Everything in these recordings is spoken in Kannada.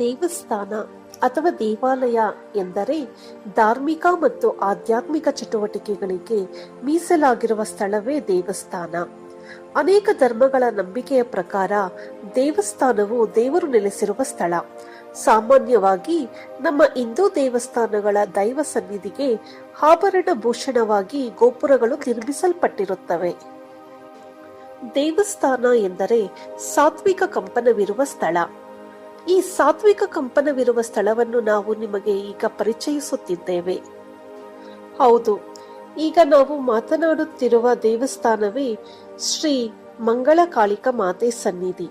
ದೇವಸ್ಥಾನ ಅಥವಾ ದೇವಾಲಯ ಎಂದರೆ ಧಾರ್ಮಿಕ ಮತ್ತು ಆಧ್ಯಾತ್ಮಿಕ ಚಟುವಟಿಕೆಗಳಿಗೆ ಮೀಸಲಾಗಿರುವ ಸ್ಥಳವೇ ದೇವಸ್ಥಾನ. ಅನೇಕ ಧರ್ಮಗಳ ನಂಬಿಕೆಯ ಪ್ರಕಾರ ದೇವಸ್ಥಾನವು ದೇವರು ನೆಲೆಸಿರುವ ಸ್ಥಳ. ಸಾಮಾನ್ಯವಾಗಿ ನಮ್ಮ ಹಿಂದೂ ದೇವಸ್ಥಾನಗಳ ದೈವ ಸನ್ನಿಧಿಗೆ ಆಭರಣ ಭೂಷಣವಾಗಿ ಗೋಪುರಗಳು ನಿರ್ಮಿಸಲ್ಪಟ್ಟಿರುತ್ತವೆ. ದೇವಸ್ಥಾನ ಎಂದರೆ ಸಾತ್ವಿಕ ಕಂಪನವಿರುವ ಸ್ಥಳ. ಈ ಸಾತ್ವಿಕ ಕಂಪನವಿರುವ ಸ್ಥಳವನ್ನು ನಾವು ನಿಮಗೆ ಈಗ ಪರಿಚಯಿಸುತ್ತಿದ್ದೇವೆ. ಹೌದು, ಈಗ ನಾವು ಮಾತನಾಡುತ್ತಿರುವ ದೇವಸ್ಥಾನವೇ ಶ್ರೀ ಮಂಗಳ ಕಾಳಿಕಾ ಮಾತೆ ಸನ್ನಿಧಿ.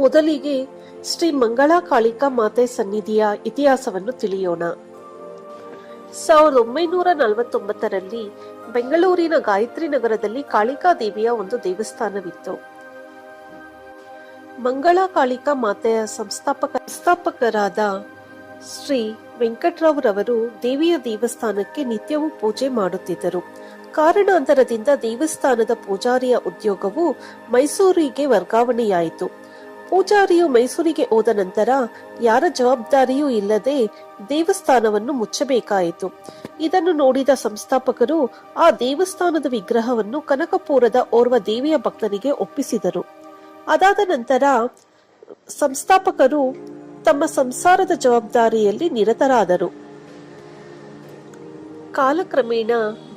ಮೊದಲಿಗೆ ಶ್ರೀ ಮಂಗಳ ಕಾಳಿಕಾ ಮಾತೆ ಸನ್ನಿಧಿಯ ಇತಿಹಾಸವನ್ನು ತಿಳಿಯೋಣ. 1949ರಲ್ಲಿ ಬೆಂಗಳೂರಿನ ಗಾಯತ್ರಿ ನಗರದಲ್ಲಿ ಕಾಳಿಕಾ ದೇವಿಯ ಒಂದು ದೇವಸ್ಥಾನವಿತ್ತು. ಮಂಗಳ ಕಾಳಿಕಾ ಮಾತೆಯ ಸಂಸ್ಥಾಪಕರಾದ ಶ್ರೀ ವೆಂಕಟರಾವ್ರವರು ದೇವಿಯ ದೇವಸ್ಥಾನಕ್ಕೆ ನಿತ್ಯವೂ ಪೂಜೆ ಮಾಡುತ್ತಿದ್ದರು. ಕಾರಣಾಂತರದಿಂದ ದೇವಸ್ಥಾನದ ಪೂಜಾರಿಯ ಉದ್ಯೋಗವು ಮೈಸೂರಿಗೆ ವರ್ಗಾವಣೆಯಾಯಿತು. ಪೂಜಾರಿಯು ಮೈಸೂರಿಗೆ ಹೋದ ನಂತರ ಯಾರ ಜವಾಬ್ದಾರಿಯೂ ಇಲ್ಲದೆ ದೇವಸ್ಥಾನವನ್ನು ಮುಚ್ಚಬೇಕಾಯಿತು. ಇದನ್ನು ನೋಡಿದ ಸಂಸ್ಥಾಪಕರು ಆ ದೇವಸ್ಥಾನದ ವಿಗ್ರಹವನ್ನು ಕನಕಪುರದ ಓರ್ವ ದೇವಿಯ ಭಕ್ತನಿಗೆ ಒಪ್ಪಿಸಿದರು. ಅದಾದ ನಂತರ ಸಂಸ್ಥಾಪಕರು ತಮ್ಮ ಸಂಸಾರದ ಜವಾಬ್ದಾರಿಯಲ್ಲಿ ನಿರತರಾದರು. ಕಾಲಕ್ರಮೇಣ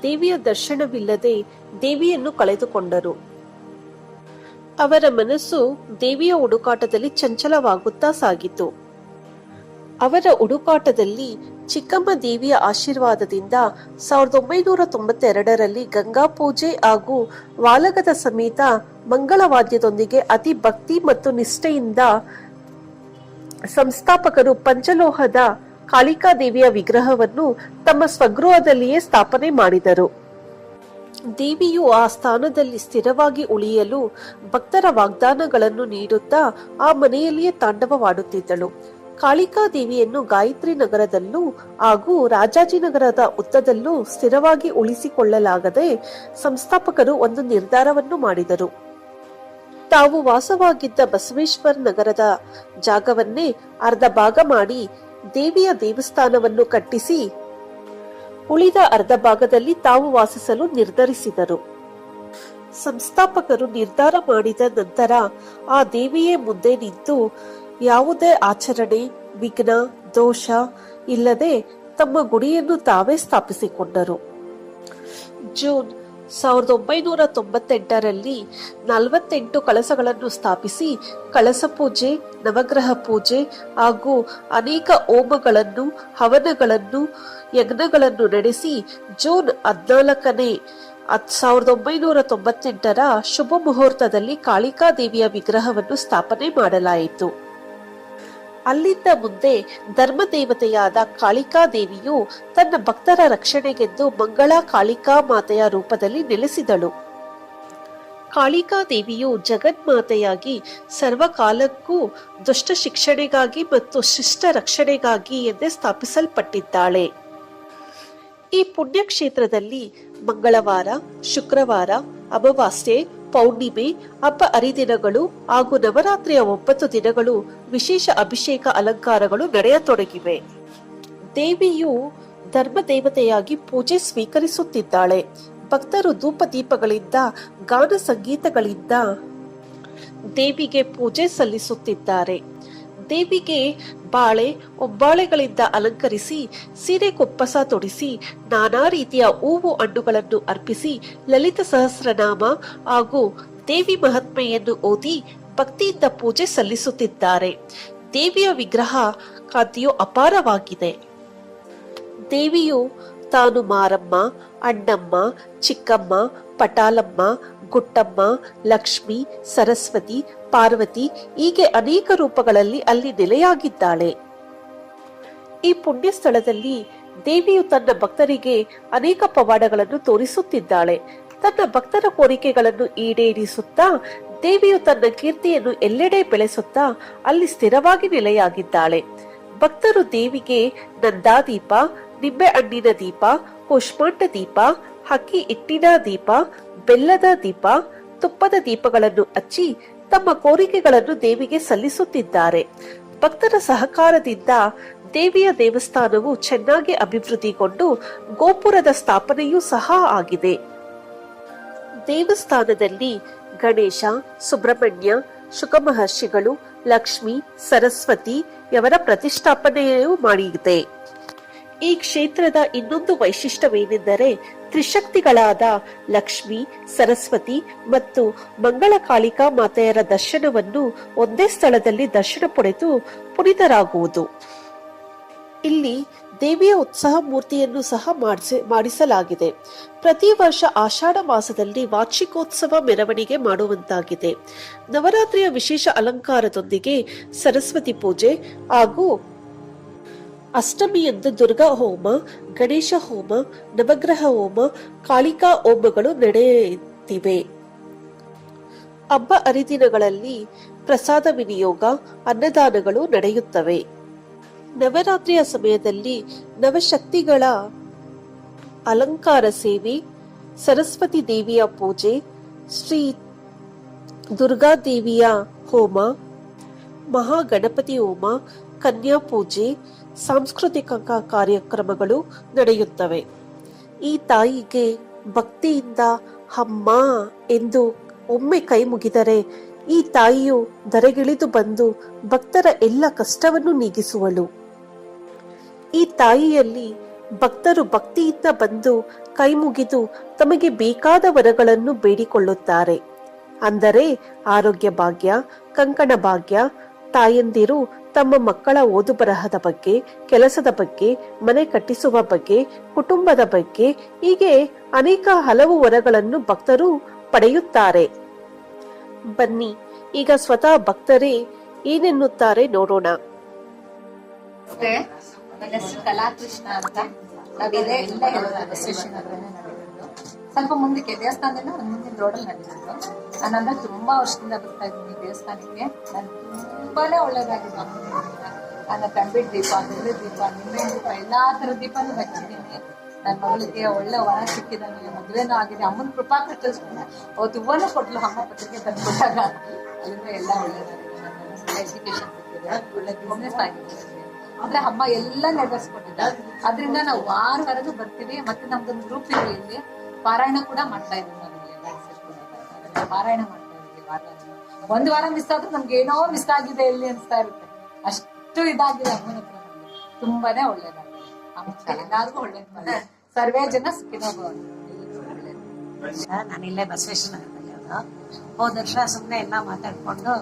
ದೇವಿಯ ದರ್ಶನವಿಲ್ಲದೆ ದೇವಿಯನ್ನು ಕಳೆದುಕೊಂಡರು. ಅವರ ಮನಸ್ಸು ದೇವಿಯ ಹುಡುಕಾಟದಲ್ಲಿ ಚಂಚಲವಾಗುತ್ತಾ ಸಾಗಿತು. ಅವರ ಹುಡುಕಾಟದಲ್ಲಿ ಚಿಕ್ಕಮ್ಮ ದೇವಿಯ ಆಶೀರ್ವಾದದಿಂದ 1992ರಲ್ಲಿ ಗಂಗಾ ಪೂಜೆ ಹಾಗೂ ವಾಲಗದ ಸಮೇತ ಮಂಗಳವಾದ್ಯದೊಂದಿಗೆ ಅತಿ ಭಕ್ತಿ ಮತ್ತು ನಿಷ್ಠೆಯಿಂದ ಸಂಸ್ಥಾಪಕರು ಪಂಚಲೋಹದ ಕಾಳಿಕಾ ದೇವಿಯ ವಿಗ್ರಹವನ್ನು ತಮ್ಮ ಸ್ವಗೃಹದಲ್ಲಿಯೇ ಸ್ಥಾಪನೆ ಮಾಡಿದರು. ದೇವಿಯು ಆ ಸ್ಥಾನದಲ್ಲಿ ಸ್ಥಿರವಾಗಿ ಉಳಿಯಲು ಭಕ್ತರ ವಾಗ್ದಾನಗಳನ್ನು ನೀಡುತ್ತಾ ಆ ಮನೆಯಲ್ಲಿಯೇ ತಾಂಡವವಾಡುತ್ತಿದ್ದಳು. ಕಾಳಿಕಾ ದೇವಿಯನ್ನು ಗಾಯತ್ರಿ ನಗರದಲ್ಲೂ ಹಾಗೂ ರಾಜಾಜಿನಗರದ ಉದ್ದದಲ್ಲೂ ಸ್ಥಿರವಾಗಿ ಉಳಿಸಿಕೊಳ್ಳಲಾಗದೆ ಸಂಸ್ಥಾಪಕರು ಒಂದು ನಿರ್ಧಾರವನ್ನು ಮಾಡಿದರು. ತಾವು ವಾಸವಾಗಿದ್ದ ಬಸವೇಶ್ವರ ನಗರದ ಜಾಗವನ್ನೇ ಅರ್ಧ ಭಾಗ ಮಾಡಿ ದೇವಿಯ ದೇವಸ್ಥಾನವನ್ನು ಕಟ್ಟಿಸಿ ಉಳಿದ ಅರ್ಧ ಭಾಗದಲ್ಲಿ ತಾವು ವಾಸಿಸಲು ನಿರ್ಧರಿಸಿದರು. ಸಂಸ್ಥಾಪಕರು ನಿರ್ಧಾರ ಮಾಡಿದ ನಂತರ ಆ ದೇವಿಯೇ ಮುಂದೆ ನಿಂತು ಯಾವುದೇ ಆಚರಣೆ, ವಿಘ್ನ, ದೋಷ ಇಲ್ಲದೆ ತಮ್ಮ ಗುಡಿಯನ್ನು ತಾವೇ ಸ್ಥಾಪಿಸಿಕೊಂಡರು. ಜೂನ್ 1998ರಲ್ಲಿ 48 ಕಳಸಗಳನ್ನು ಸ್ಥಾಪಿಸಿ ಕಳಸ ಪೂಜೆ, ನವಗ್ರಹ ಪೂಜೆ ಹಾಗೂ ಅನೇಕ ಹೋಮಗಳನ್ನು, ಹವನಗಳನ್ನು, ಯಜ್ಞಗಳನ್ನು ನಡೆಸಿ ಜೂನ್ 14ನೇ 1998ರ ಶುಭ ಮುಹೂರ್ತದಲ್ಲಿ ಕಾಳಿಕಾ ದೇವಿಯ ವಿಗ್ರಹವನ್ನು ಸ್ಥಾಪನೆ ಮಾಡಲಾಯಿತು. ಅಲ್ಲಿಂದ ಮುಂದೆ ಧರ್ಮದೇವತೆಯಾದ ಕಾಳಿಕಾ ದೇವಿಯು ತನ್ನ ಭಕ್ತರ ರಕ್ಷಣೆಗೆಂದು ಮಂಗಳ ಕಾಳಿಕಾ ಮಾತೆಯ ರೂಪದಲ್ಲಿ ನೆಲೆಸಿದಳು. ಕಾಳಿಕಾ ದೇವಿಯು ಜಗನ್ಮಾತೆಯಾಗಿ ಸರ್ವಕಾಲಕ್ಕೂ ದುಷ್ಟ ಶಿಕ್ಷಣೆಗಾಗಿ ಮತ್ತು ಶಿಷ್ಟ ರಕ್ಷಣೆಗಾಗಿ ಎಂದೇ ಸ್ಥಾಪಿಸಲ್ಪಟ್ಟಿದ್ದಾಳೆ. ಈ ಪುಣ್ಯಕ್ಷೇತ್ರದಲ್ಲಿ ಮಂಗಳವಾರ, ಶುಕ್ರವಾರ, ಅಮಾವಾಸ್ಯೆ, ಪೌರ್ಣಿಮೆ, ಹಬ್ಬ ಹರಿದಿನಗಳು ಹಾಗೂ ನವರಾತ್ರಿಯ 9 ದಿನಗಳು ವಿಶೇಷ ಅಭಿಷೇಕ ಅಲಂಕಾರಗಳು ನಡೆಯತೊಡಗಿವೆ. ದೇವಿಯು ಧರ್ಮದೇವತೆಯಾಗಿ ಪೂಜೆ ಸ್ವೀಕರಿಸುತ್ತಿದ್ದಾಳೆ. ಭಕ್ತರು ಧೂಪ ದೀಪಗಳಿಂದ, ಗಾನ ಸಂಗೀತಗಳಿಂದ ದೇವಿಗೆ ಪೂಜೆ ಸಲ್ಲಿಸುತ್ತಿದ್ದಾರೆ. ದೇವಿಗೆ ಬಾಳೆ, ಒಬ್ಬಾಳೆಗಳಿಂದ ಅಲಂಕರಿಸಿ, ಸೀರೆ ಕೊಪ್ಪಸ ತೊಡಿಸಿ, ನಾನಾ ರೀತಿಯ ಹೂವು ಹಣ್ಣುಗಳನ್ನು ಅರ್ಪಿಸಿ, ಲಲಿತ ಸಹಸ್ರನಾಮ ಹಾಗೂ ದೇವಿ ಮಹಾತ್ಮೆಯನ್ನು ಓದಿ ಭಕ್ತಿಯಿಂದ ಪೂಜೆ ಸಲ್ಲಿಸುತ್ತಿದ್ದಾರೆ. ದೇವಿಯ ವಿಗ್ರಹ ಕಾಂತಿಯು ಅಪಾರವಾಗಿದೆ. ದೇವಿಯು ತಾನು ಮಾರಮ್ಮ, ಅಣ್ಣಮ್ಮ, ಚಿಕ್ಕಮ್ಮ, ಪಟಾಲಮ್ಮ, ಗುಟ್ಟಮ್ಮ, ಲಕ್ಷ್ಮಿ, ಸರಸ್ವತಿ, ಪಾರ್ವತಿ ಹೀಗೆ ಅನೇಕ ರೂಪಗಳಲ್ಲಿ ಅಲ್ಲಿ ನೆಲೆಯಾಗಿದ್ದಾಳೆ. ಈ ಪುಣ್ಯ ಸ್ಥಳದಲ್ಲಿ ದೇವಿಯು ತನ್ನ ಭಕ್ತರಿಗೆ ಅನೇಕ ಪವಾಡಗಳನ್ನು ತೋರಿಸುತ್ತಿದ್ದಾಳೆ. ತನ್ನ ಭಕ್ತರ ಕೋರಿಕೆಗಳನ್ನು ಈಡೇರಿಸುತ್ತಾ ದೇವಿಯು ತನ್ನ ಕೀರ್ತಿಯನ್ನು ಎಲ್ಲೆಡೆ ಬೆಳೆಸುತ್ತಾ ಅಲ್ಲಿ ಸ್ಥಿರವಾಗಿ ನೆಲೆಯಾಗಿದ್ದಾಳೆ. ಭಕ್ತರು ದೇವಿಗೆ ನಂದಾದೀಪ, ನಿಂಬೆ ಹಣ್ಣಿನ ದೀಪ, ಕೂಷ್ಮಾಂಡ ದೀಪ, ಅಕ್ಕಿ ಹಿಟ್ಟಿನ ದೀಪ, ಬೆಲ್ಲದ ದೀಪ, ತುಪ್ಪದ ದೀಪಗಳನ್ನು ಹಚ್ಚಿ ತಮ್ಮ ಕೋರಿಕೆಗಳನ್ನು ದೇವಿಗೆ ಸಲ್ಲಿಸುತ್ತಿದ್ದಾರೆ. ಭಕ್ತರ ಸಹಕಾರದಿಂದ ದೇವಿಯ ದೇವಸ್ಥಾನವು ಚೆನ್ನಾಗಿ ಅಭಿವೃದ್ಧಿಗೊಂಡು ಗೋಪುರದ ಸ್ಥಾಪನೆಯೂ ಸಹ ಆಗಿದೆ. ದೇವಸ್ಥಾನದಲ್ಲಿ ಗಣೇಶ, ಸುಬ್ರಹ್ಮಣ್ಯ, ಶುಕ ಮಹರ್ಷಿಗಳು, ಲಕ್ಷ್ಮಿ, ಸರಸ್ವತಿಯವರ ಪ್ರತಿಷ್ಠಾಪನೆಯೂ ಮಾಡಿದೆ. ಈ ಕ್ಷೇತ್ರದ ಇನ್ನೊಂದು ವೈಶಿಷ್ಟ್ಯವೇನೆಂದರೆ ತ್ರಿಶಕ್ತಿಗಳಾದ ಲಕ್ಷ್ಮಿ, ಸರಸ್ವತಿ ಮತ್ತು ಮಂಗಳಕಾಳಿಕಾ ಮಾತೆಯರ ದರ್ಶನವನ್ನು ಒಂದೇ ಸ್ಥಳದಲ್ಲಿ ದರ್ಶನ ಪಡೆದು ಪುನೀತರಾಗುವುದು. ಇಲ್ಲಿ ದೇವಿಯ ಉತ್ಸವ ಮೂರ್ತಿಯನ್ನು ಸಹ ಮಾಡಿಸಲಾಗಿದೆ. ಪ್ರತಿ ವರ್ಷ ಆಷಾಢ ಮಾಸದಲ್ಲಿ ವಾರ್ಷಿಕೋತ್ಸವ ಮೆರವಣಿಗೆ ಮಾಡುವಂತಾಗಿದೆ. ನವರಾತ್ರಿಯ ವಿಶೇಷ ಅಲಂಕಾರದೊಂದಿಗೆ ಸರಸ್ವತಿ ಪೂಜೆ ಹಾಗೂ ಅಷ್ಟಮಿಯಂದು ದುರ್ಗಾ ಹೋಮ, ಗಣೇಶ ಹೋಮ, ನವಗ್ರಹ ಹೋಮ, ಕಾಳಿಕಾ ಹೋಮಗಳು ನಡೆಯುತ್ತಿವೆ. ಹಬ್ಬ ಹರಿದಿನಗಳಲ್ಲಿ ಪ್ರಸಾದ ವಿನಿಯೋಗ, ಅನ್ನದಾನಗಳು ನಡೆಯುತ್ತವೆ. ನವರಾತ್ರಿಯ ಸಮಯದಲ್ಲಿ ನವಶಕ್ತಿಗಳ ಅಲಂಕಾರ ಸೇವೆ, ಸರಸ್ವತಿ ದೇವಿಯ ಪೂಜೆ, ಶ್ರೀ ದುರ್ಗಾದೇವಿಯ ಹೋಮ, ಮಹಾಗಣಪತಿ ಹೋಮ, ಕನ್ಯಾ ಪೂಜೆ, ಸಾಂಸ್ಕೃತಿಕ ಕಾರ್ಯಕ್ರಮಗಳು ನಡೆಯುತ್ತವೆ. ಈ ತಾಯಿಗೆ ಭಕ್ತಿಯಿಂದ ಅಮ್ಮ ಎಂದು ಒಮ್ಮೆ ಕೈ ಮುಗಿದರೆ ಈ ತಾಯಿಯು ಧರೆಗಿಳಿದು ಬಂದು ಭಕ್ತರ ಎಲ್ಲ ಕಷ್ಟವನ್ನು ನೀಗಿಸುವಳು. ಈ ತಾಯಿಯಲ್ಲಿ ಭಕ್ತರು ಭಕ್ತಿಯಿಂದ ಬಂದು ಕೈ ಮುಗಿದು ತಮಗೆ ಬೇಕಾದ ವರಗಳನ್ನು ಬೇಡಿಕೊಳ್ಳುತ್ತಾರೆ. ಅಂದರೆ ಆರೋಗ್ಯ ಭಾಗ್ಯ, ಕಂಕಣ ಭಾಗ್ಯ, ತಾಯಂದಿರು ತಮ್ಮ ಮಕ್ಕಳ ಓದು ಬರಹದ ಬಗ್ಗೆ, ಕೆಲಸದ ಬಗ್ಗೆ, ಮನೆ ಕಟ್ಟಿಸುವ ಬಗ್ಗೆ, ಕುಟುಂಬದ ಬಗ್ಗೆ, ಹೀಗೆ ಅನೇಕ ಹಲವು ವರಗಳನ್ನು ಭಕ್ತರು ಪಡೆಯುತ್ತಾರೆ. ಬನ್ನಿ ಈಗ ಸ್ವತಃ ಭಕ್ತರೇ ಏನೆನ್ನುತ್ತಾರೆ ನೋಡೋಣ. ನನ್ನ ಹೆಸರು ಕಲಾಕೃಷ್ಣ ಅಂತ. ನಾವಿದೆ ಎಲ್ಲ ಬಸವೇಶ್ವರನಗರನೇ ನಡೆದಿದ್ದು. ಸ್ವಲ್ಪ ಮುಂದಕ್ಕೆ ದೇವಸ್ಥಾನದಿಂದ ಒಂದು ಮುಂದಿನ ರೋಡಲ್ಲಿ ನಡೆದಿದ್ದು. ನಾನಂದ್ರೆ ತುಂಬಾ ವರ್ಷದಿಂದ ಬರ್ತಾ ಇದ್ದೀನಿ ದೇವಸ್ಥಾನಕ್ಕೆ. ನನ್ ತುಂಬಾನೇ ಒಳ್ಳೇದಾಗಿದೆ. ನನ್ನ ಕಂಬಿಟ್ ದೀಪ, ಬೆಳ್ಳಿ ದೀಪ, ನಿಂಬೆ ದೀಪ, ಎಲ್ಲಾ ತರದ ದೀಪನೂ ಹಚ್ಚಿದ್ದೀನಿ. ನನ್ನ ಮಗಳಿಗೆ ಒಳ್ಳೆ ವರ ಸಿಕ್ಕಿದ, ನನಗೆ ಮದುವೆನೂ ಆಗಿದೆ. ಅಮ್ಮನ ಕೃಪಾ ಕಟ್ಟಿಸ್ಕೊಂಡೆ. ಅವತ್ತು ಹೂವನೂ ಕೊಟ್ಲು ಅಮ್ಮ ಪತ್ರಿಕೆ ತಂದ್ಕೊಟ್ಟಾಗ. ಅಲ್ಲಿಂದ ಎಲ್ಲ ಒಳ್ಳೇದಾಗಿದೆ. ನನ್ನ ಎಜುಕೇಶನ್ ಸಿಕ್ಕಿದೆ, ಒಳ್ಳೆ ಬಿಸ್ನೆಸ್ ಆಗಿದೆ. ಅಂದ್ರೆ ಅಮ್ಮ ಎಲ್ಲ ನೆರವೇರಿಸ್ಕೊಟ್ಟಿದ್ದಾರೆ. ಅದರಿಂದ ನಾವು ವಾರವರೆಗೂ ಬರ್ತೀವಿ. ಮತ್ತೆ ನಮ್ದೊಂದು ಗ್ರೂಪ್ ಇದೆ, ಇಲ್ಲಿ ಪಾರಾಯಣ ಕೂಡ ಮಾಡ್ತಾ ಇದ್ದೀವಿ. ನಾವು ಪಾರಾಯಣ ಮಾಡ್ತಾ ಇದ್ದೀವಿ. ಒಂದು ವಾರ ಮಿಸ್ ಆದ್ರೂ ನಮ್ಗೆ ಏನೋ ಮಿಸ್ ಆಗಿದೆ ಇಲ್ಲಿ ಅನ್ಸ್ತಾ ಇರುತ್ತೆ. ಅಷ್ಟು ಇದಾಗಿದೆ ಅಮ್ಮನ ಹತ್ರ. ತುಂಬಾನೇ ಒಳ್ಳೇದಾಗಿದೆ. ಎಲ್ಲಾರ್ಗು ಒಳ್ಳೇದ್ ಮಾಡಿ ಸರ್ವೇ ಜನ ಸುಖಿನೋ ಭವಂತು. ನಾನಿಲ್ಲೇ ಬಸವೇಶ್ವರನಗರದಲ್ಲಿ ಹೋದ ವರ್ಷ ಸುಮ್ಮನೆ ಎಲ್ಲ ಮಾತಾಡ್ಕೊಂಡು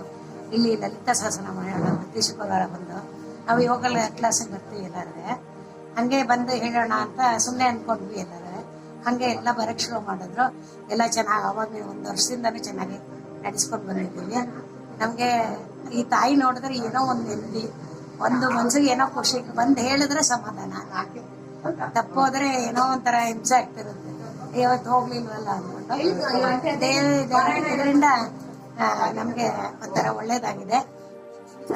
ಇಲ್ಲಿ ಲಲಿತಾ ಸಹಸ್ರ ಮಾಡೋಣ ಪ್ರತಿ ಶುಕ್ರವಾರ ಬಂದು ನಾವು ಯೋಗ ಕ್ಲಾಸಿಗೆ ಬರ್ತೀವಿ ಎಲ್ಲಾದ್ರೆ. ಹಂಗೆ ಬಂದು ಹೇಳೋಣ ಅಂತ ಸುಮ್ಮನೆ ಅನ್ಕೊಂಡ್ವಿ ಎಲ್ಲಾದ್ರೆ. ಹಂಗೆ ಎಲ್ಲ ಬರಕ್ ಶುರು ಮಾಡಿದ್ರು. ಎಲ್ಲ ಚೆನ್ನಾಗಿ ಅವಾಗ ಒಂದು ವರ್ಷದಿಂದನೂ ಚೆನ್ನಾಗಿ ನಡೆಸ್ಕೊಂಡು ಬಂದಿದ್ದೀವಿ. ನಮ್ಗೆ ಈ ತಾಯಿ ನೋಡಿದ್ರೆ ಏನೋ ಒಂದು ನೆಮ್ಮದಿ, ಒಂದು ಮನ್ಸಿಗೆ ಏನೋ ಖುಷಿ. ಬಂದು ಹೇಳಿದ್ರೆ ಸಮಾಧಾನ. ತಪ್ಪೋದ್ರೆ ಏನೋ ಒಂಥರ ಹಿಂಸೆ ಆಗ್ತಿರುತ್ತೆ. ಇವತ್ತು ಹೋಗ್ಲಿಲ್ವಲ್ಲ ಅಂದ್ಕೊಂಡು ಇದರಿಂದ ನಮ್ಗೆ ಒಂಥರ ಒಳ್ಳೇದಾಗಿದೆ.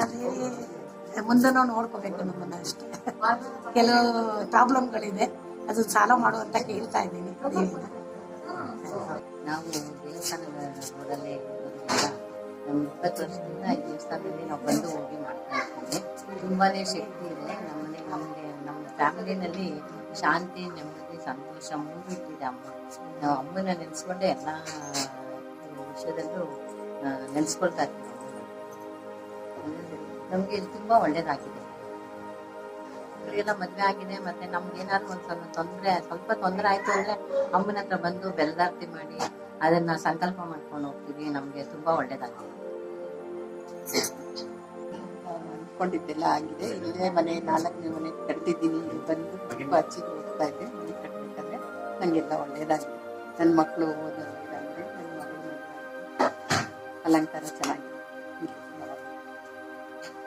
ಅದೇ ಮುಂದನೂ ನೋಡ್ಕೋಬೇಕು ನಮ್ಮನ್ನ ಅಷ್ಟೇ. ಕೆಲವು ಪ್ರಾಬ್ಲಮ್ಗಳಿದೆ, ಅದು ಸಾಲ್ವ್ ಮಾಡುವಂತ ಕೇಳ್ತಾ ಇದ್ದೀನಿ ದೇವಿನ. ನಾವು ದೇವಸ್ಥಾನದ ರೋಡಲ್ಲಿ 20 ವರ್ಷದಿಂದ ಈ ದೇವಸ್ಥಾನದಲ್ಲಿ ನಾವು ಬಂದು ಹೋಗಿ ಮಾಡ್ತಾ ಇರ್ತೀವಿ. ತುಂಬಾನೇ ಶಕ್ತಿ ಇದೆ ನಮಗೆ. ನಮ್ಮ ಫ್ಯಾಮಿಲಿನಲ್ಲಿ ಶಾಂತಿ, ನೆಮ್ಮದಿ, ಸಂತೋಷ ಮೂಡಿಟ್ಟಿದೆ ಅಮ್ಮ. ನಾವು ಅಮ್ಮನ ನೆನೆಸ್ಕೊಂಡೆ ಎಲ್ಲ ವಿಷಯದಲ್ಲೂ ನೆನೆಸ್ಕೊಳ್ತಾ ಇರ್ತೀವಿ. ನಮ್ಗೆ ಇಲ್ಲಿ ತುಂಬಾ ಒಳ್ಳೇದಾಗಿದೆ. ಇವರಿಗೆಲ್ಲ ಮದ್ವೆ ಆಗಿದೆ. ಮತ್ತೆ ನಮ್ಗೆ ಏನಾದ್ರು ಸ್ವಲ್ಪ ತೊಂದರೆ ಆಯ್ತು ಅಂದ್ರೆ ಅಮ್ಮನ ಹತ್ರ ಬಂದು ಬೆಲ್ಲದಾರ್ತಿ ಮಾಡಿ ಅದನ್ನ ಸಂಕಲ್ಪ ಮಾಡ್ಕೊಂಡು ಹೋಗ್ತೀವಿ. ನಮ್ಗೆ ತುಂಬಾ ಒಳ್ಳೇದಾಗಿದೆ. ಅನ್ಕೊಂಡಿದ್ದೆಲ್ಲ ಆಗಿದೆ. ಇಲ್ಲೇ ಮನೆ 4ನೇ ಮನೆ ಕಟ್ತಿದ್ದೀನಿ. ಇಲ್ಲಿ ಬಂದು ತುಂಬಾ ಹಚ್ಚಿಗೆ ಹೋಗ್ತಾ ಇದ್ದೆ. ಮನೆ ಕಟ್ಬೇಕಾದ್ರೆ ನಂಗೆಲ್ಲ ಒಳ್ಳೇದಾಗಿದೆ. ನನ್ನ ಮಕ್ಕಳು ಓದೋದಾಗಿದೆ, ನನ್ನ ಮಗಳು ಅಲಂಕಾರ ಚೆನ್ನಾಗಿದೆ.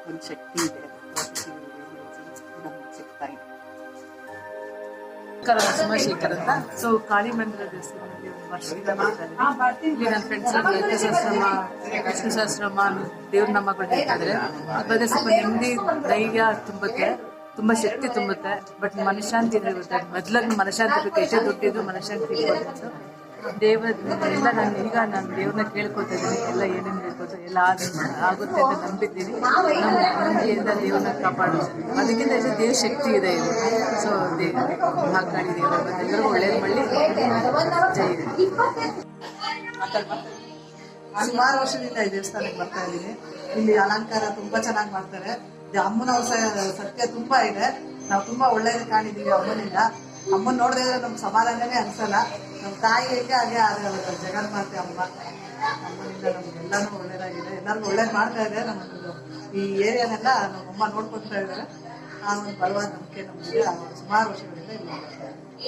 ಒಂದು ಶಕ್ತಿ ಇದೆ, ನಮ್ಗೆ ಸಿಗ್ತಾ ಇದೆ. ಸೋಮಶೇಖರ್ ಅಂತ. ಸೊ ಕಾಳಿ ಮಂದಿರ ದೇವಸ್ಥಾನದಲ್ಲಿ ಒಂದು ವರ್ಷದಿಂದ ಮಾಡ್ತಾ ಇದ್ದೀನಿ. ಇಲ್ಲಿ ನನ್ನ ಫ್ರೆಂಡ್ಸ್ ಲಲಿತಾ ಸಹಸ್ರನಾಮ, ವಿಷ್ಣು ಸಹಸ್ರನಾಮ, ದೇವ್ರ ನಾಮಗಳು ಹೇಳ್ತಿದ್ರೆ ಅದೇ ಸ್ವಲ್ಪ ನೆಮ್ಮದಿ, ಧೈರ್ಯ ತುಂಬುತ್ತೆ, ತುಂಬಾ ಶಕ್ತಿ ತುಂಬುತ್ತೆ. ಬಟ್ ಮನಶಾಂತಿ ಇರುತ್ತೆ. ಮೊದ್ಲಾಗ ಮನಶಾಂತಿ ಬೇಕು. ಎಷ್ಟೇ ದುಡ್ಡಿದ್ರು ಮನಶಾಂತಿ ಇರ್ಬೋದು. ಎಲ್ಲ ನಾನು ದೇವ್ರನ್ನ ಕೇಳ್ಕೊತಾ ಇದ್ದೀನಿ, ಎಲ್ಲ ಏನೇನು ಹೇಳ್ಕೊತಾ ಎಲ್ಲ ಆಗುತ್ತೆ ಅಂತ ನಂಬಿದ್ದೀನಿ. ನಂಬಿಕೆಯಿಂದ ದೇವ್ರನ್ನ ಕಾಪಾಡೋದು, ಅದಕ್ಕಿಂತ ಹೆಚ್ಚು ದೇವ್ರ ಶಕ್ತಿ ಇದೆ ಇಲ್ಲಿ. ಸೊ ಹಾಗಾಗಿ ದೇವರು ಎಲ್ಲರಿಗೂ ಒಳ್ಳೇದು ಮಾಡಿ. ಜೈ ಸುಮಾರು ವರ್ಷದಿಂದ ಈ ದೇವಸ್ಥಾನಕ್ಕೆ ಬರ್ತಾ ಇದ್ದೀನಿ. ಇಲ್ಲಿ ಅಲಂಕಾರ ತುಂಬಾ ಚೆನ್ನಾಗಿ ಮಾಡ್ತಾರೆ. ಅಮ್ಮನ ಸತ್ಯ ತುಂಬಾ ಇದೆ. ನಾವು ತುಂಬಾ ಒಳ್ಳೇದು ಕಾಣಿದೀವಿ ಅಮ್ಮನಿಂದ. ಅಮ್ಮನ್ ನೋಡಿದ್ರೆ ನಮ್ಗೆ ಸಮಾಧಾನನೇ ಅನ್ಸಲ್ಲ. ನಮ್ಮ ತಾಯಿ ಹೇಗೆ ಹಾಗೆ ಜಗನ್ಮಾತೆ ಅಮ್ಮ. ಅಮ್ಮನಿಂದ ನಮ್ಗೆಲ್ಲಾನು ಒಳ್ಳೇದಾಗಿದೆ, ಎಲ್ಲರಿಗೂ ಒಳ್ಳೇದು ಮಾಡ್ತಾ ಇದೆ. ನಮ್ದು ಈ ಏರಿಯಾನೆಲ್ಲ ನಮ್ಮಮ್ಮ ನೋಡ್ಕೊಳ್ತಾ ಇದ್ದಾರೆ. ಆ ಒಂದು ಬಲವಾದ ನಂಬಿಕೆ ನಮ್ಗೆ ಸುಮಾರು ವರ್ಷಗಳಿಂದ ಇಲ್ಲಿ ಮಾಡ್ತಾ ಇದ್ದೀವಿ.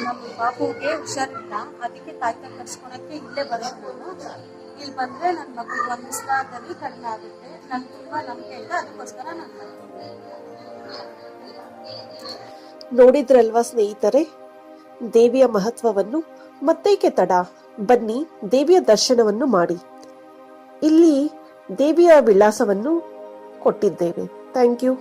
ನಮ್ಮ ಪಾಪುಗೆ ಹುಷಾರಿಲ್ಲ, ಅದಕ್ಕೆ ತಾಯಿ ಕರ್ಸ್ಕೊಳಕ್ಕೆ ಇಲ್ಲೇ ಬರೋದು. ಇಲ್ಲಿ ಬಂದ್ರೆ ನನ್ನ ಮಗುಗೆ ಒಂದು ದಿವಸದಲ್ಲಿ ಕಡಿಮೆ ಆಗುತ್ತೆ. ನನ್ಗೆ ತುಂಬಾ ನಂಬಿಕೆ ಇದೆ, ಅದಕ್ಕೋಸ್ಕರ ನಾನು ನೋಡಿದ್ರಲ್ವಾ ಸ್ನೇಹಿತರೆ ದೇವಿಯ ಮಹತ್ವವನ್ನು. ಮತ್ತೇಕೆ ತಡ, ಬನ್ನಿ ದೇವಿಯ ದರ್ಶನವನ್ನು ಮಾಡಿ. ಇಲ್ಲಿ ದೇವಿಯ ವಿಳಾಸವನ್ನು ಕೊಟ್ಟಿದ್ದೇವೆ. Thank you.